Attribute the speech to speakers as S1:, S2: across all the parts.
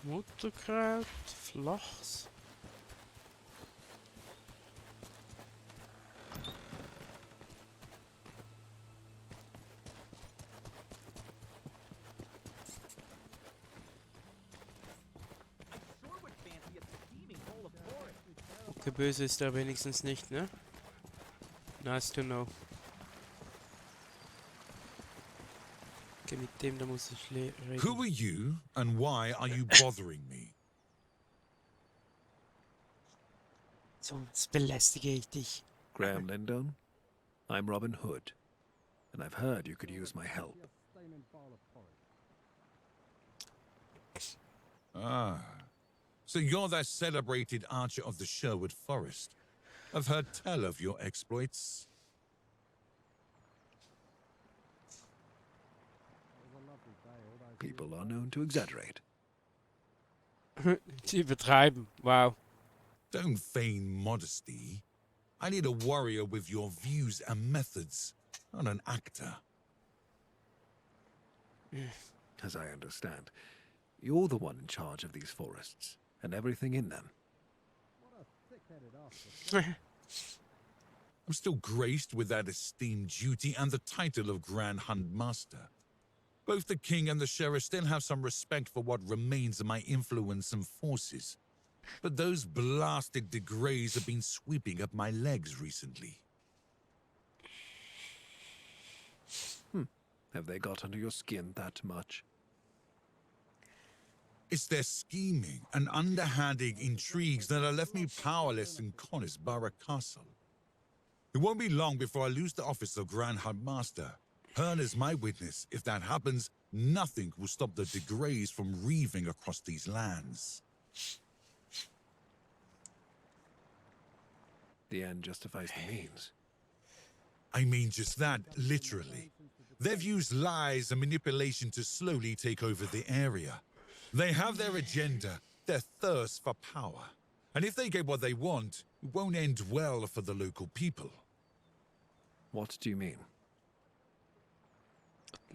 S1: Mutterkraut, Flachs. Okay, böse ist er wenigstens nicht, ne? Nice to know. Okay, mit dem, da muss ich reden.
S2: Who are you and why are you bothering me?
S1: Sonst belästige ich dich.
S3: Graham Lindon, I'm Robin Hood, and I've heard you could use my help.
S2: Ah, so you're that celebrated archer of the Sherwood Forest. I've heard tell of your exploits.
S3: People are known to exaggerate.
S1: Sie übertreiben. Wow.
S2: Don't feign modesty. I need a warrior with your views and methods, not an actor.
S3: As I understand, you're the one in charge of these forests, and everything in them.
S2: I'm still graced with that esteemed duty and the title of Grand Hunt Master. Both the king and the sheriff still have some respect for what remains of my influence and forces. But those blasted degrays have been sweeping up my legs recently.
S3: Have they got under your skin that much?
S2: It's their scheming and underhanded intrigues that have left me powerless in Conisborough Castle. It won't be long before I lose the office of Grand Hunt Master. Hearn is my witness. If that happens, nothing will stop the degrays from reaving across these lands.
S3: The end justifies the means.
S2: I mean just that, literally. They've used lies and manipulation to slowly take over the area. They have their agenda, their thirst for power. And if they get what they want, it won't end well for the local people.
S3: What do you mean?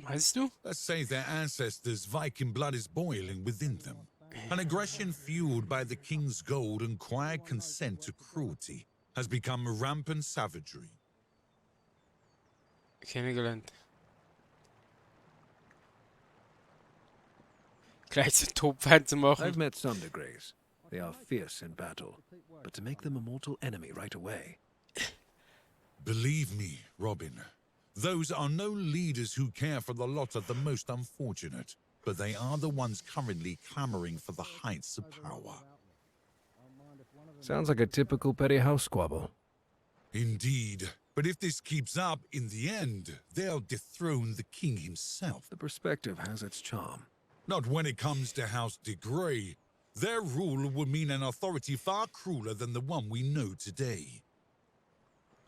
S1: Meinst du?
S2: Let's say their ancestors' Viking blood is boiling within them. An aggression fueled by the king's gold and quiet consent to cruelty has become rampant savagery.
S1: Kennengelernt. Gleich so Topfeind zu machen.
S3: I've met some degrays. They are fierce in battle, but to make them a mortal enemy right away.
S2: Believe me, Robin, those are no leaders who care for the lot of the most unfortunate, but they are the ones currently clamoring for the heights of power.
S3: Sounds like a typical petty house squabble.
S2: Indeed, but if this keeps up, in the end, they'll dethrone the king himself.
S3: The perspective has its charm.
S2: Not when it comes to House de Grey. Their rule would mean an authority far crueler than the one we know today.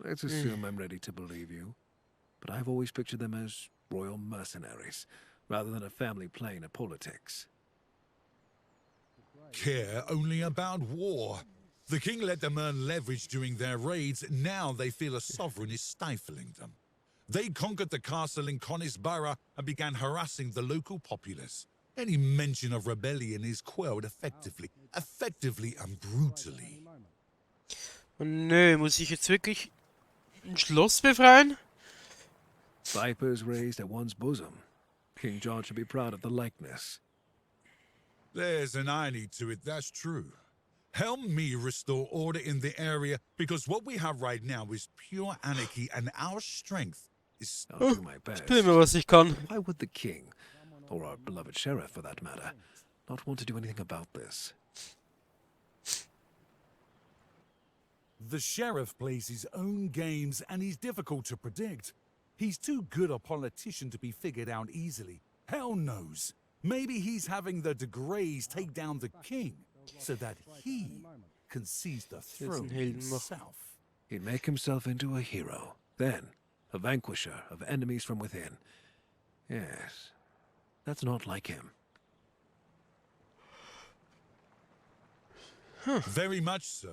S3: Let's assume I'm ready to believe you. But I've always pictured them as royal mercenaries, rather than a family playing at politics.
S2: Care only about war. The king let them earn leverage during their raids. Now they feel a sovereign is stifling them. They conquered the castle in Conisborough and began harassing the local populace. Any mention of rebellion is quelled effectively and brutally.
S1: Oh nö, muss ich jetzt wirklich ein Schloss befreien?
S3: Vipers raised at one's bosom. King John should be proud of the likeness.
S2: There's an irony to it, that's true. Help me restore order in the area, because what we have right now is pure anarchy and our strength is...
S3: I'll do my best.
S1: Spiel mir, was ich kann.
S3: Why would the king, or our beloved sheriff for that matter, not want to do anything about this?
S4: The sheriff plays his own games and he's difficult to predict. He's too good a politician to be figured out easily. Hell knows. Maybe he's having the degrays take down the king so that he can seize the throne himself.
S3: He'd make himself into a hero, then a vanquisher of enemies from within. Yes, that's not like him.
S2: Very much so.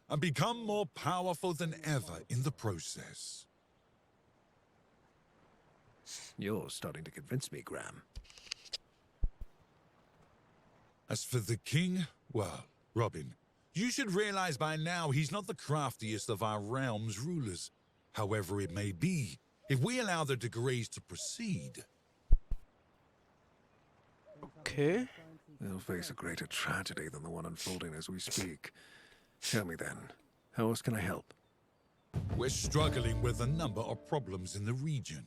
S2: And become more powerful than ever in the process.
S3: You're starting to convince me, Graham.
S2: As for the king, well, Robin, you should realize by now he's not the craftiest of our realm's rulers. However it may be, if we allow the degrees to proceed,
S1: Okay.
S3: They'll face a greater tragedy than the one unfolding as we speak. Tell me then, how else can I help?
S2: we're struggling with a number of problems in the region.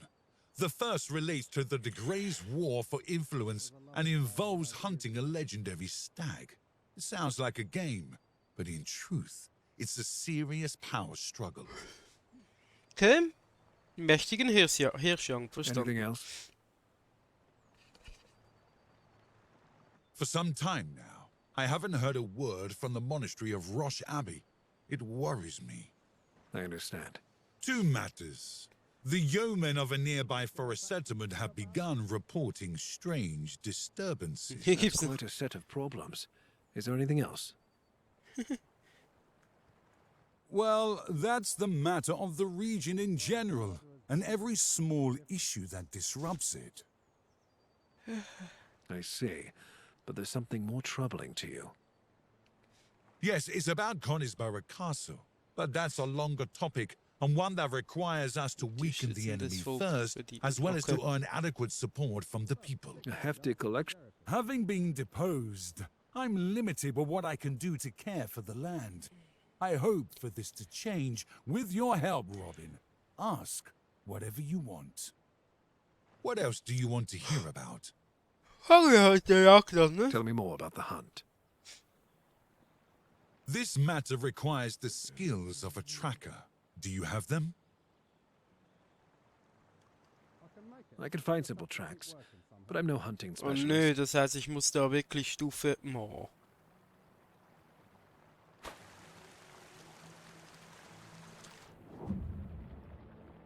S2: The first relates to the degrees' war for influence and involves hunting a legendary stag. It sounds like a game, but in truth, it's a serious power struggle.
S1: Okay. Mächtigen Hirschjagd, verstanden.
S3: Anything else?
S2: For some time now, I haven't heard a word from the monastery of Roche Abbey. It worries me.
S3: I understand.
S2: Two matters. The yeomen of a nearby forest settlement have begun reporting strange disturbances.
S1: Hier
S3: That's
S1: gibt's
S3: quite a set of problems. Is there anything else?
S4: Well, that's the matter of the region in general, and every small issue that disrupts it.
S3: I see. But there's something more troubling to you.
S2: Yes, it's about Conisborough Castle, but that's a longer topic and one that requires us to weaken the enemy first, as well as to earn adequate support from the people.
S3: A hefty collection.
S4: Having been deposed, I'm limited with what I can do to care for the land. I hope for this to change with your help, Robin. Ask whatever you want.
S2: What else do you want to hear about?
S1: Har je halt de jak dan, ne?
S3: Tell me more about the hunt.
S2: This matter requires the skills of a tracker. Do you have them?
S3: I can find simple tracks, but I'm no hunting
S1: Oh
S3: specialist.
S1: nö, das heißt, ich muss da wirklich Stufe... Oh.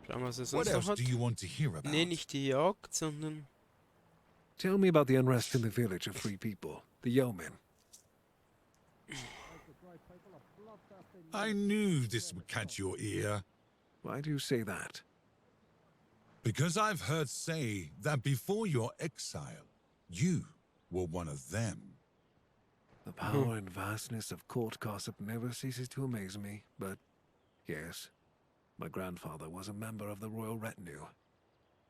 S1: Schauen wir, was er
S2: What
S1: sonst noch
S2: else
S1: hat.
S2: do you want to hear about?
S1: Nee, nicht die Jagd, sondern...
S3: Tell me about the unrest in the village of free people, the yeomen.
S2: I knew this would catch your ear,
S3: Why do you say that?
S2: because I've heard say that before your exile, you were one of them.
S3: The power and vastness of court gossip never ceases to amaze me, but yes, my grandfather was a member of the royal retinue.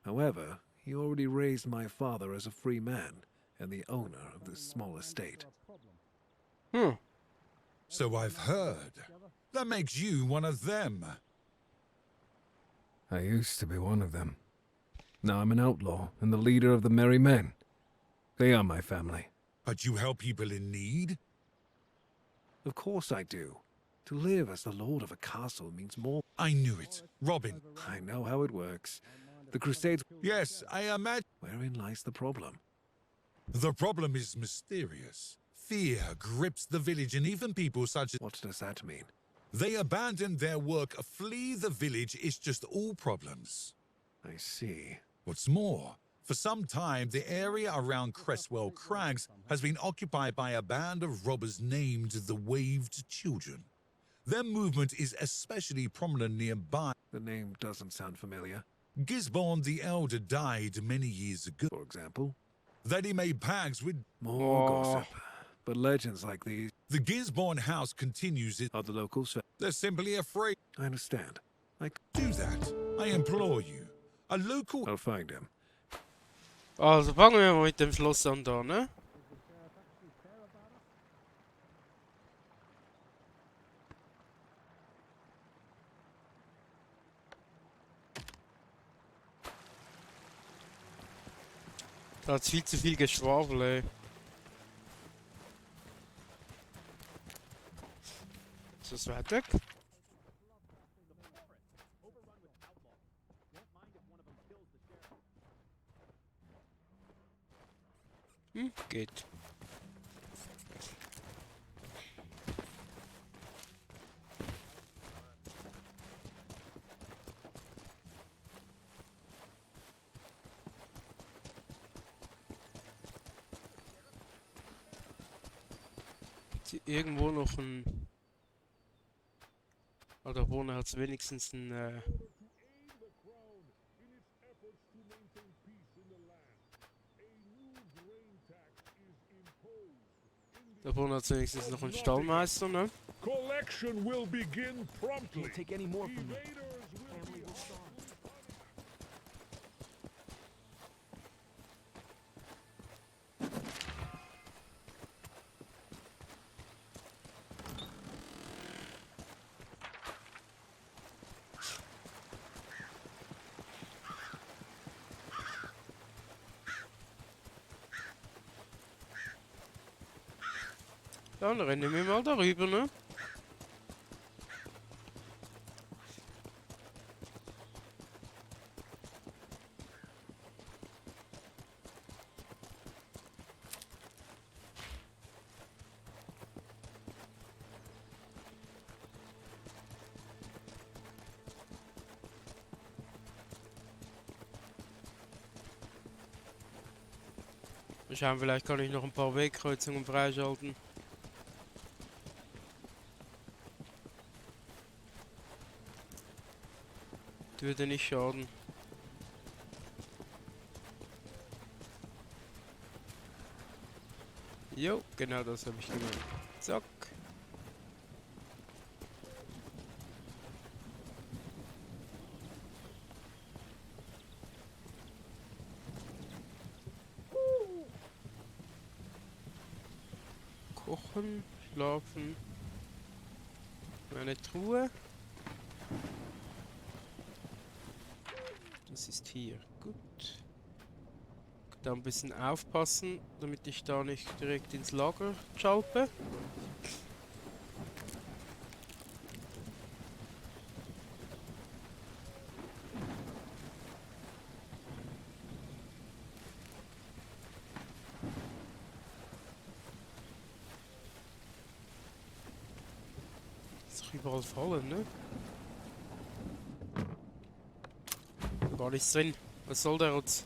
S3: However, he already raised my father as a free man and the owner of this small estate.
S1: Hm.
S2: So I've heard. That makes you one of them.
S3: I used to be one of them. Now I'm an outlaw and the leader of the Merry Men. They are my family.
S2: But you help people in need?
S3: Of course I do. To live as the lord of a castle means more.
S2: I knew it. Robin.
S3: I know how it works. The Crusades.
S2: Yes, I imagine.
S3: Wherein lies the problem?
S2: The problem is mysterious. Fear grips the village and even people such as...
S3: What does that mean?
S2: They abandon their work, flee the village, it's just all problems.
S3: I see.
S2: What's more, for some time, the area around Cresswell Crags has been occupied by a band of robbers named the Waved Children. Their movement is especially prominent nearby.
S3: The name doesn't sound familiar.
S2: Gisborne the Elder died many years ago.
S3: For example,
S2: That he made pacts with...
S3: more
S1: Oh.
S3: gossip. But legends like these
S2: The Gisborne house continues it.
S3: are the locals.
S2: They're simply afraid
S3: I understand.
S2: to do that. I implore you. A local...
S3: I'll find him.
S1: Also fangen wir mal mit dem Schloss an da, ne? Da hat's viel zu viel Geschwafel, ey. Ist das weit weg? Hm, geht. Gibt's hier irgendwo noch ein... Oder vorne hat's wenigstens ein... Da vorne hat wenigstens noch einen Stallmeister, ne?
S5: Collection will begin promptly.
S6: Can't take any more from me.
S5: Invaders will be starved.
S1: Dann rennen wir mal darüber, ne? Mal schauen, vielleicht kann ich noch ein paar Wegkreuzungen freischalten. Würde nicht schaden. Jo, genau das habe ich gemeint. Zack. Kochen, schlafen. Eine Truhe. Das ist hier. Gut. Da ein bisschen aufpassen, damit ich da nicht direkt ins Lager schalpe. Ist doch überall Fallen, ne? Gar nichts drin. Was soll der Rotz?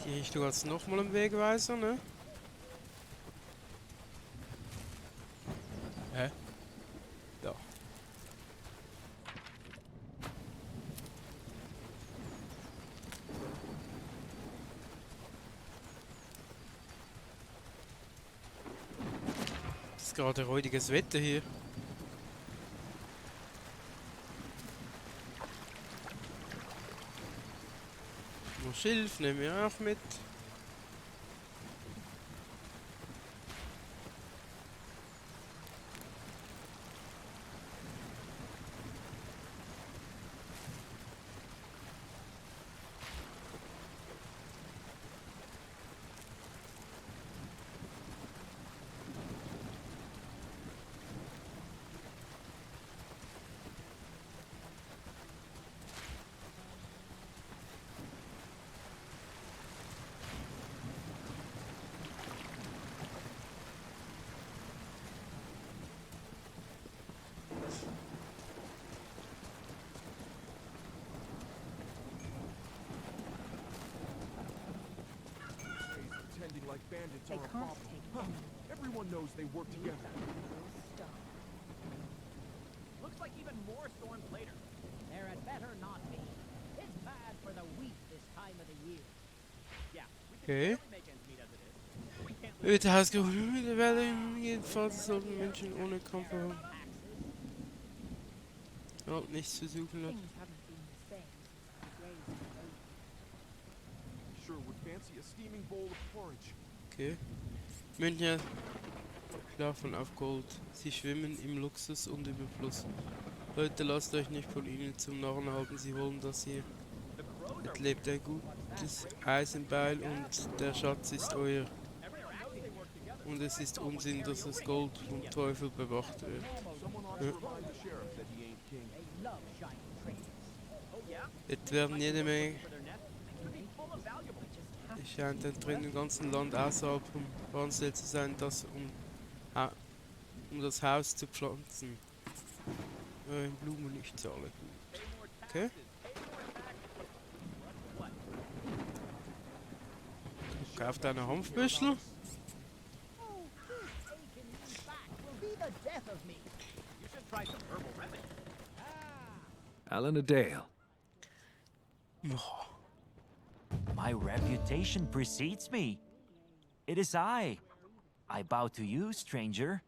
S1: Die Richtung hat nochmal einen Wegweiser, ne? Hä? Da. Das ist gerade räudiges Wetter hier. Noch Schilf nehmen wir auch mit.
S6: Pretending like bandits
S7: They
S6: are a
S7: can't
S6: problem.
S7: take
S6: Huh.
S7: any
S6: Everyone knows they work together.
S7: stuff.
S8: Looks like even more storms later. There had better not be. It's bad for the wheat this time of the year. Yeah, we can
S1: Okay.
S8: barely make ends meet as it is. We can't
S1: Wird ausgeholt mit der Welle. Jedenfalls sollten Menschen ohne Kampf haben. Ja, nichts zu suchen hat.
S7: Things haven't been the same since I grazed the road.
S6: Sure would fancy a steaming bowl of porridge.
S1: Okay. Münchner schlafen auf Gold. Sie schwimmen im Luxus und Überfluss. Leute, lasst euch nicht von ihnen zum Narren halten. Sie wollen, dass ihr lebt ein gutes Eisenbeil und der Schatz ist euer. Und es ist Unsinn, dass das Gold vom Teufel bewacht wird.
S6: Someone ought to remind the sheriff that he ain't king.
S8: They love shiny trails. Oh yeah?
S1: Es werden jede Menge.
S8: For their nest, they could be full of valuables.
S1: Es scheint ein Trend im ganzen Land außerhalb vom Barnsee zu sein, um das Haus zu pflanzen. Blumen nicht so alle gut.
S8: Pay more
S1: Okay.
S8: taxes. Pay more taxes. What?
S1: Verkauft einer Hanfbüschel?
S8: Oh, this ache in me back will be the death of me. You should try some herbal remedy.
S3: Alan Adale.
S9: My reputation precedes me. It is I. I bow to you, stranger.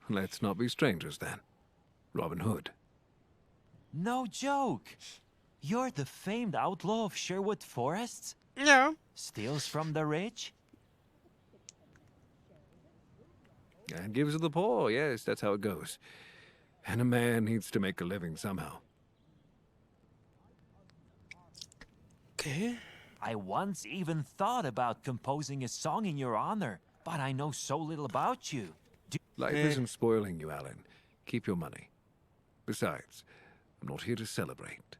S3: Let's not be strangers then. Robin Hood.
S9: No joke. You're the famed outlaw of Sherwood Forests?
S1: Ja.
S9: Steals from the rich?
S3: And gives to the poor, yes, that's how it goes. And a man needs to make a living somehow.
S1: Okay.
S9: I once even thought about composing a song in your honor, but I know so little about you.
S3: Life isn't spoiling you, Alan. Keep your money. Besides, I'm not here to celebrate.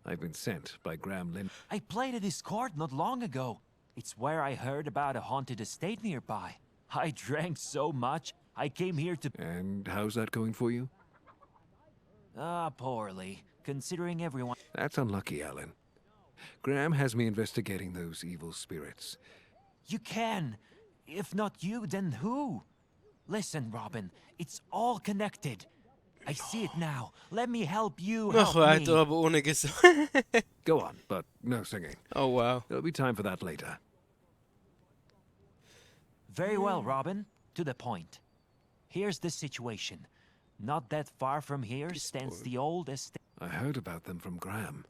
S3: I've been sent by Graham Lynn.
S9: I played at his court not long ago. It's where I heard about a haunted estate nearby. I drank so much, I came here to...
S3: And how's that going for you?
S9: Poorly, considering everyone...
S3: That's unlucky, Alan. Graham has me investigating those evil spirits.
S9: You can. If not you, then who? Listen, Robin, it's all connected. I see it now. Let me help you
S1: Noch
S9: help
S1: weiter,
S9: me.
S1: aber ohne Gesang.
S3: Go on, but no singing.
S1: Oh wow.
S3: There'll be time for that later.
S9: Very well, Robin. To the point. Here's the situation. Not that far from here stands the old estate.
S3: I heard about them from Graham.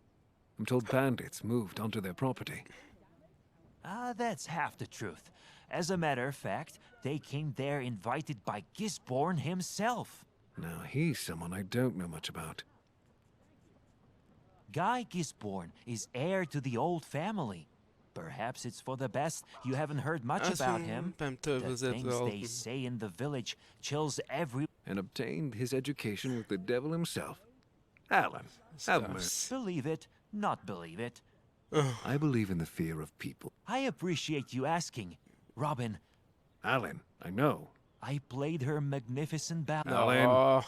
S3: I'm told bandits moved onto their property.
S9: That's half the truth. As a matter of fact, they came there invited by Gisborne himself.
S3: Now he's someone I don't know much about.
S9: Guy Gisborne is heir to the old family. Perhaps it's for the best you haven't heard much about him.
S1: Beim
S9: The
S1: Teufel
S9: things they say in the village chills every...
S3: And obtained his education with the devil himself. Alan, have mercy.
S9: Believe it, not believe it.
S3: I believe in the fear of people.
S9: I appreciate you asking. Robin,
S3: Alan, I know.
S9: I played her magnificent ballad.
S3: Alan.
S1: Oh.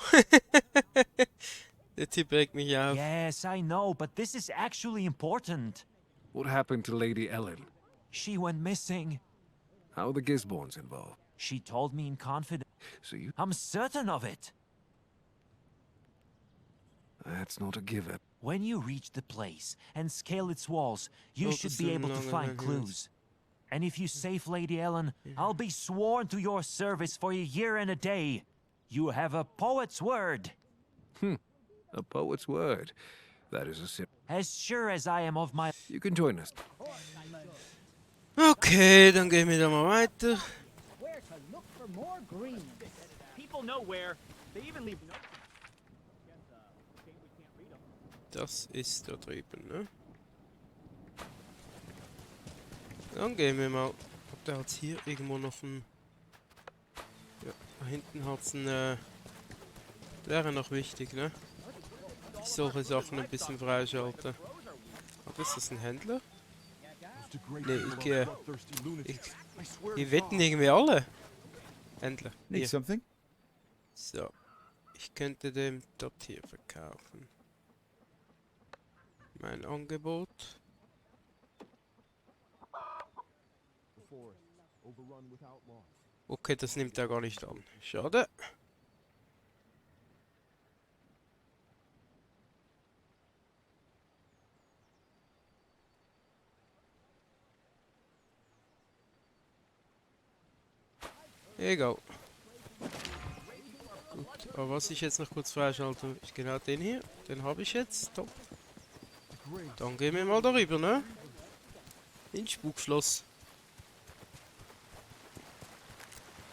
S1: Der Typ regt mich auf.
S9: Yes, I know, but this is actually important.
S3: What happened to Lady Ellen?
S9: She went missing.
S3: How are the Gisbornes involved?
S9: She told me in confidence.
S3: So you...
S9: I'm certain of it.
S3: That's not a given.
S9: When you reach the place and scale its walls, you
S1: Well,
S9: should
S1: this
S9: be
S1: is
S9: able to
S1: longer
S9: find
S1: than
S9: clues. And if you save Lady Ellen, I'll be sworn to your service for a year and a day. You have a poet's word.
S3: A poet's word. That is a sin.
S9: As sure as I am of my...
S3: You can join us.
S1: Okay, dann gehen wir da mal weiter.
S8: Where to look for more green.
S6: People know where. They even leave notes.
S1: Das ist da drüben, ne? Dann gehen wir mal. Da hat's hier irgendwo noch ein... Ja, da hinten hat's ein... Wäre noch wichtig, ne? Ich solche Sachen ein bisschen freischalten. Aber ist das ein Händler? Ne, die wetten irgendwie alle. Händler. Hier.
S10: Something?
S1: So. Ich könnte dem dort hier verkaufen. Mein Angebot. Okay, das nimmt er gar nicht an. Schade. Egal. Gut, aber was ich jetzt noch kurz freischalte, ist genau den hier. Den habe ich jetzt. Top. Dann gehen wir mal darüber, ne? Ins Spukschloss.